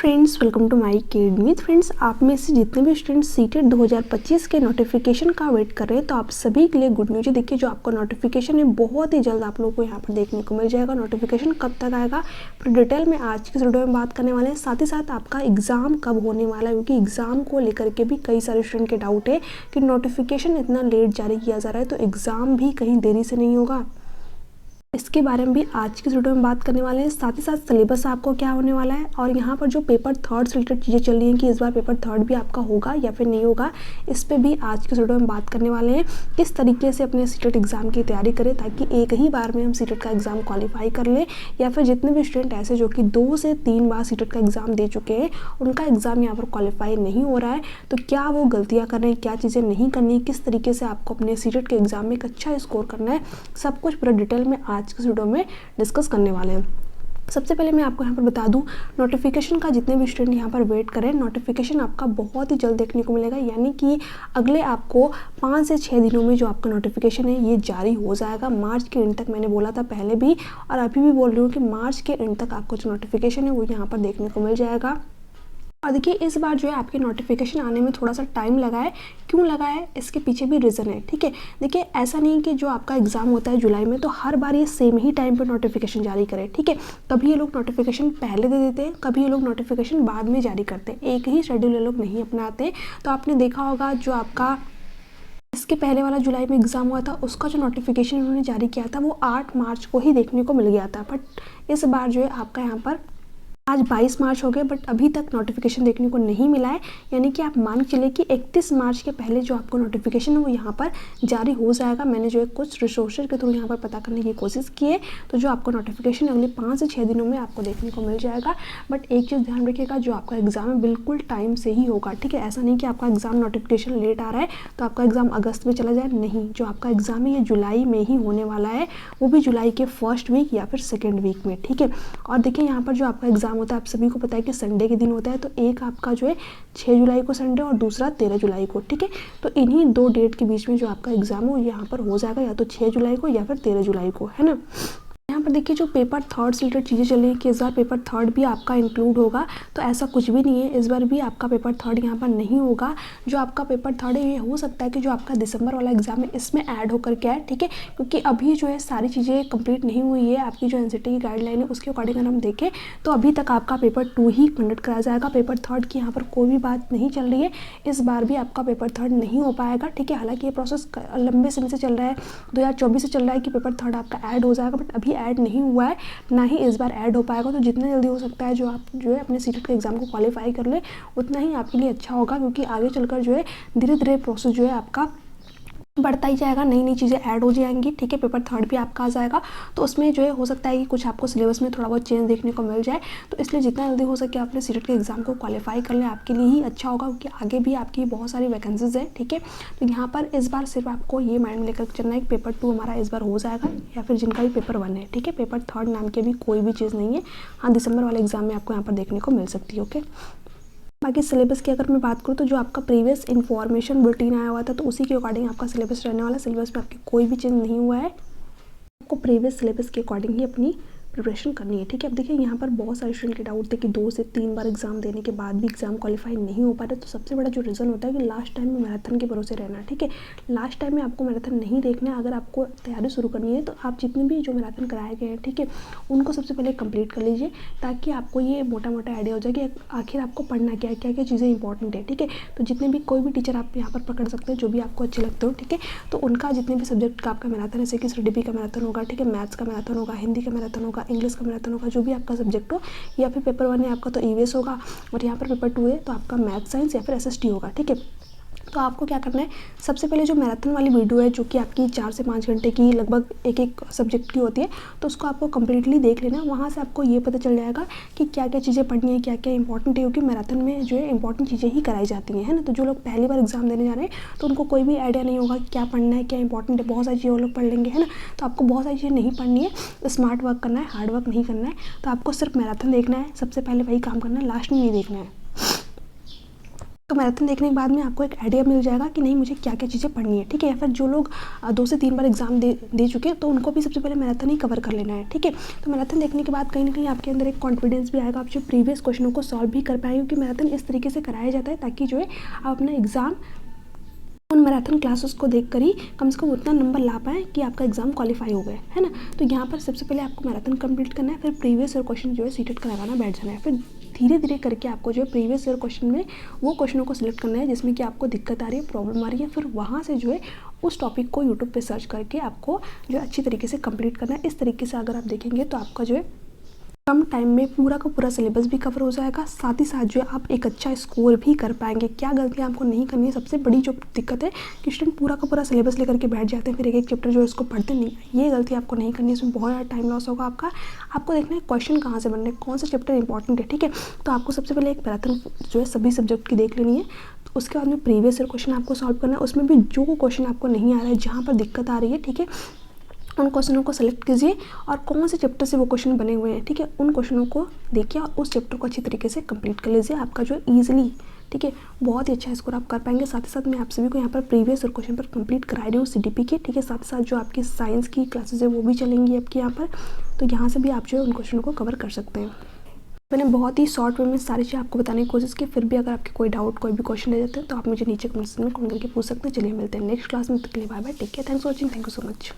Friends, welcome to my academy. Friends, आप में से जितने भी स्टूडेंट्स सीटेट 2025 के नोटिफिकेशन का वेट कर रहे हैं तो आप सभी के लिए गुड न्यूज़ है। देखिए, जो आपका नोटिफिकेशन है बहुत ही जल्द आप लोगों को यहाँ पर देखने को मिल जाएगा। नोटिफिकेशन कब तक आएगा पूरी डिटेल में आज की वीडियो में बात करने वाले हैं। साथ ही साथ आपका एग्ज़ाम कब होने वाला है, क्योंकि एग्ज़ाम को लेकर के भी कई सारे स्टूडेंट के डाउट है कि नोटिफिकेशन इतना लेट जारी किया जा रहा है तो एग्ज़ाम भी कहीं देरी से नहीं होगा। इसके बारे में भी आज की वीडियो में बात करने वाले हैं। साथ ही साथ सिलेबस आपको क्या होने वाला है और यहाँ पर जो पेपर थर्ड से रिलेटेड चीज़ें चल रही हैं कि इस बार पेपर थर्ड भी आपका होगा या फिर नहीं होगा, इस पे भी आज की वीडियो में बात करने वाले हैं। किस तरीके से अपने सीटेट एग्ज़ाम की तैयारी करें ताकि एक ही बार में हम सीटेट का एग्ज़ाम क्वालिफाई कर लें, या फिर जितने भी स्टूडेंट ऐसे जो कि 2 से 3 बार सीटेट का एग्ज़ाम दे चुके हैं उनका एग्ज़ाम यहाँ पर क्वालिफाई नहीं हो रहा है, तो क्या वो गलतियाँ कर रहे हैं, क्या चीज़ें नहीं करनी, किस तरीके से आपको अपने सीटेट के एग्ज़ाम में एक अच्छा स्कोर करना है, सब कुछ पूरा डिटेल में आज की वीडियो में डिस्कस करने वाले हैं। सबसे पहले मैं आपको यहाँ पर बता दूं, नोटिफिकेशन का जितने भी स्टूडेंट यहाँ पर वेट करें, नोटिफिकेशन आपका बहुत ही जल्द देखने को मिलेगा। यानी कि अगले आपको 5 से 6 दिनों में जो आपका नोटिफिकेशन है ये जारी हो जाएगा। मार्च के एंड तक मैंने बोला था पहले भी और अभी भी बोल रही हूँ कि मार्च के एंड तक आपको जो नोटिफिकेशन है वो यहाँ पर देखने को मिल जाएगा। और देखिए, इस बार जो है आपके नोटिफिकेशन आने में थोड़ा सा टाइम लगा है। क्यों लगा है, इसके पीछे भी रीज़न है। ठीक है, देखिए, ऐसा नहीं कि जो आपका एग्ज़ाम होता है जुलाई में तो हर बार ये सेम ही टाइम पर नोटिफिकेशन जारी करें। ठीक है, कभी ये लोग नोटिफिकेशन पहले दे देते हैं, कभी ये लोग नोटिफिकेशन बाद में जारी करते हैं, एक ही शेड्यूल ये लोग नहीं अपनाते। तो आपने देखा होगा जो आपका इसके पहले वाला जुलाई में एग्ज़ाम हुआ था उसका जो नोटिफिकेशन उन्होंने जारी किया था वो 8 मार्च को ही देखने को मिल गया था। बट इस बार जो है आपका यहाँ पर आज 22 मार्च हो गए बट अभी तक नोटिफिकेशन देखने को नहीं मिला है। यानी कि आप मान के चलिए कि 31 मार्च के पहले जो आपको नोटिफिकेशन है वो यहाँ पर जारी हो जाएगा। मैंने जो है कुछ रिसोर्सेज के थ्रू यहाँ पर पता करने की कोशिश की है, तो जो आपको नोटिफिकेशन अगले 5 से 6 दिनों में आपको देखने को मिल जाएगा। बट एक चीज़ ध्यान रखिएगा, जो आपका एग्ज़ाम है बिल्कुल टाइम से ही होगा। ठीक है, ऐसा नहीं कि आपका एग्ज़ाम नोटिफिकेशन लेट आ रहा है तो आपका एग्ज़ाम अगस्त में चला जाए, नहीं। जो आपका एग्ज़ाम है ये जुलाई में ही होने वाला है, वो भी जुलाई के फर्स्ट वीक या फिर सेकेंड वीक में। ठीक है, और देखिए यहाँ पर जो आपका एग्ज़ाम होता है आप सभी को पता है कि संडे के दिन होता है, तो एक आपका जो है 6 जुलाई को संडे और दूसरा 13 जुलाई को। ठीक है, तो इन्हीं 2 डेट के बीच में जो आपका एग्ज़ाम है वो यहाँ पर हो जाएगा, या तो 6 जुलाई को या फिर 13 जुलाई को, है ना। यहाँ पर देखिए, जो पेपर थर्ड से रिलेटेड चीज़ें चल रही हैं कि इस बार पेपर थर्ड भी आपका इंक्लूड होगा, तो ऐसा कुछ भी नहीं है। इस बार भी आपका पेपर थर्ड यहाँ पर नहीं होगा। जो आपका पेपर थर्ड है ये हो सकता है कि जो आपका दिसंबर वाला एग्जाम है इसमें ऐड होकर के आए। ठीक है, क्योंकि अभी जो है सारी चीज़ें कंप्लीट नहीं हुई है। आपकी जो एनसीटी की गाइडलाइन है उसके अकॉर्डिंग अगर हम देखें तो अभी तक आपका पेपर 2 ही कंडक्ट कराया जाएगा। पेपर थर्ड की यहाँ पर कोई भी बात नहीं चल रही है। इस बार भी आपका पेपर थर्ड नहीं हो पाएगा। ठीक है, हालांकि ये प्रोसेस लंबे समय से चल रहा है, 2024 से चल रहा है कि पेपर थर्ड आपका ऐड हो जाएगा, बट अभी ऐड नहीं हुआ है, ना ही इस बार ऐड हो पाएगा। तो जितना जल्दी हो सकता है जो आप जो है अपने सीटेट के एग्ज़ाम को क्वालिफाई कर ले उतना ही आपके लिए अच्छा होगा, क्योंकि आगे चलकर जो है धीरे धीरे प्रोसेस जो है आपका बढ़ता ही जाएगा, नई नई चीज़ें ऐड हो जाएंगी। ठीक है, पेपर थर्ड भी आपका आ जाएगा, तो उसमें जो है हो सकता है कि कुछ आपको सिलेबस में थोड़ा बहुत चेंज देखने को मिल जाए। तो इसलिए जितना जल्दी हो सके अपने सीटेट के एग्ज़ाम को क्वालिफाई कर लें, आपके लिए ही अच्छा होगा, क्योंकि आगे भी आपकी बहुत सारी वैकेंसीज है। ठीक है, तो यहाँ पर इस बार सिर्फ आपको ये माइंड में लेकर चलना है कि पेपर 2 हमारा इस बार हो जाएगा, या फिर जिनका भी पेपर 1 है। ठीक है, पेपर थर्ड नाम की भी कोई भी चीज़ नहीं है। हाँ, दिसंबर वाले एग्ज़ाम में आपको यहाँ पर देखने को मिल सकती है। ओके, बाकी सिलेबस की अगर मैं बात करूँ तो जो आपका प्रीवियस इन्फॉर्मेशन बुलेटिन आया हुआ था तो उसी के अकॉर्डिंग आपका सिलेबस रहने वाला है। सिलेबस में आपकी कोई भी चेंज नहीं हुआ है, आपको प्रीवियस सिलेबस के अकॉर्डिंग ही अपनी प्रिपरेशन करनी है। ठीक है, अब देखिए यहाँ पर बहुत सारे स्टूडेंट के डाउट थे कि 2 से 3 बार एग्जाम देने के बाद भी एग्जाम क्वालिफाई नहीं हो पा रहे, तो सबसे बड़ा जो रीज़न होता है कि लास्ट टाइम में मैराथन के भरोसे रहना। ठीक है, लास्ट टाइम में आपको मैराथन नहीं देखना है। अगर आपको तैयारी शुरू करनी है तो आप जितने भी जो मैराथन कराए गए हैं, ठीक है, उनको सबसे पहले कंप्लीट कर लीजिए, ताकि आपको ये मोटा मोटा आइडिया हो जाए कि आखिर आपको पढ़ना क्या है, क्या क्या चीज़ें इंपॉर्टेंट है। ठीक है, तो जितने भी कोई भी टीचर आप यहाँ पर पकड़ सकते हैं जो भी आपको अच्छे लगते हो। ठीक है, तो उनका जितने भी सब्जेक्ट का आपका मैराथन है, जैसे कि CDP का मैराथन होगा, ठीक है, मैथ्स का मैराथन होगा, हिंदी का मैराथन होगा, इंग्लिश का मैराथन होगा, जो भी आपका सब्जेक्ट हो, या फिर पेपर 1 है आपका तो ईवीएस होगा, और यहाँ पर पेपर 2 है तो आपका मैथ साइंस या फिर SST होगा। ठीक है, तो आपको क्या करना है, सबसे पहले जो मैराथन वाली वीडियो है जो कि आपकी 4 से 5 घंटे की लगभग एक एक सब्जेक्ट की होती है, तो उसको आपको कंप्लीटली देख लेना। वहाँ से आपको ये पता चल जाएगा कि क्या क्या चीज़ें पढ़नी है, क्या क्या इंपॉर्टेंट है, क्योंकि मैराथन में जो है इंपॉर्टेंट चीज़ें ही कराई जाती हैं, है ना। तो जो लोग पहली बार एग्जाम देने जा रहे हैं तो उनको कोई भी आइडिया नहीं होगा कि क्या पढ़ना है, क्या इंपॉर्टेंट है, बहुत सारी चीज़ें वो लोग पढ़ लेंगे, है ना। तो आपको बहुत सारी चीज़ें नहीं पढ़नी है, स्मार्ट वर्क करना है, हार्ड वर्क नहीं करना है। तो आपको सिर्फ मैराथन देखना है, सबसे पहले वही काम करना है, लास्ट में नहीं देखना है। तो मैराथन देखने के बाद में आपको एक आइडिया मिल जाएगा कि नहीं मुझे क्या क्या चीज़ें पढ़नी है, ठीक है। या फिर जो लोग 2 से 3 बार एग्जाम दे चुके हैं तो उनको भी सबसे पहले मैराथन ही कवर कर लेना है, ठीक है। तो मैराथन देखने के बाद कहीं ना कहीं आपके अंदर एक कॉन्फिडेंस भी आएगा, आप जो प्रीवियस क्वेश्चनों को सॉल्व भी कर पाएंगे, क्योंकि मैराथन इस तरीके से कराया जाता है ताकि जो है आप अपना एग्ज़ाम उन मैराथन क्लासेस को देखकर ही कम से कम उतना नंबर ला पाएँ कि आपका एग्जाम क्वालिफाई हो गए, है ना। तो यहाँ पर सबसे पहले आपको मैराथन कंप्लीट करना है, फिर प्रीवियस ईयर क्वेश्चन जो है सीटेट का लगाना बैठ जाना है, फिर धीरे धीरे करके आपको जो है प्रीवियस ईयर क्वेश्चन में वो क्वेश्चनों को सिलेक्ट करना है जिसमें कि आपको दिक्कत आ रही है, प्रॉब्लम आ रही है, फिर वहाँ से जो है उस टॉपिक को यूट्यूब पे सर्च करके आपको जो है अच्छी तरीके से कंप्लीट करना है। इस तरीके से अगर आप देखेंगे तो आपका जो है कम टाइम में पूरा का पूरा सिलेबस भी कवर हो जाएगा, साथ ही साथ जो है आप एक अच्छा स्कोर भी कर पाएंगे। क्या गलतियाँ आपको नहीं करनी है, सबसे बड़ी जो दिक्कत है कि स्टूडेंट पूरा का पूरा सिलेबस लेकर के बैठ जाते हैं, फिर एक एक चैप्टर जो है उसको पढ़ते नहीं, ये गलती आपको नहीं करनी है, इसमें बहुत ज़्यादा टाइम लॉस होगा आपका। आपको देखना है क्वेश्चन कहाँ से बन रहे हैं, कौन सा चैप्टर इंपॉर्टेंट है, ठीक है। तो आपको सबसे पहले एक मैराथन जो है सभी सब्जेक्ट की देख लेनी है, तो उसके बाद में प्रीवियस ईयर क्वेश्चन आपको सॉल्व करना है, उसमें भी जो क्वेश्चन आपको नहीं आ रहा है, जहाँ पर दिक्कत आ रही है, ठीक है, उन क्वेश्चनों को सेलेक्ट कीजिए और कौन से चैप्टर से वो क्वेश्चन बने हुए हैं, ठीक है, उन क्वेश्चनों को देखिए और उस चैप्टर को अच्छी तरीके से कंप्लीट कर लीजिए। आपका जो ईजिली, ठीक है, बहुत ही अच्छा स्कोर आप कर पाएंगे। साथ ही साथ मैं आप सभी को यहाँ पर प्रीवियस और क्वेश्चन पर कंप्लीट करा रही हूँ CDP के, ठीक है। साथ ही साथ जो आपकी साइंस की क्लासेस है वो भी चलेंगी आपके यहाँ पर, तो यहाँ से भी आप जो है उन क्वेश्चनों को कवर कर सकते हैं। मैंने बहुत ही शॉर्ट वे में सारी चीज़ आपको बताने की कोशिश की, फिर भी अगर आपके कोई डाउट कोई भी क्वेश्चन रह जाते हैं तो आप मुझे नीचे कमेंट में कमेंट करके पूछ सकते हैं। चलिए मिलते हैं नेक्स्ट क्लास में, तक के लिए bye bye, take care, thanks for watching, thank you so much.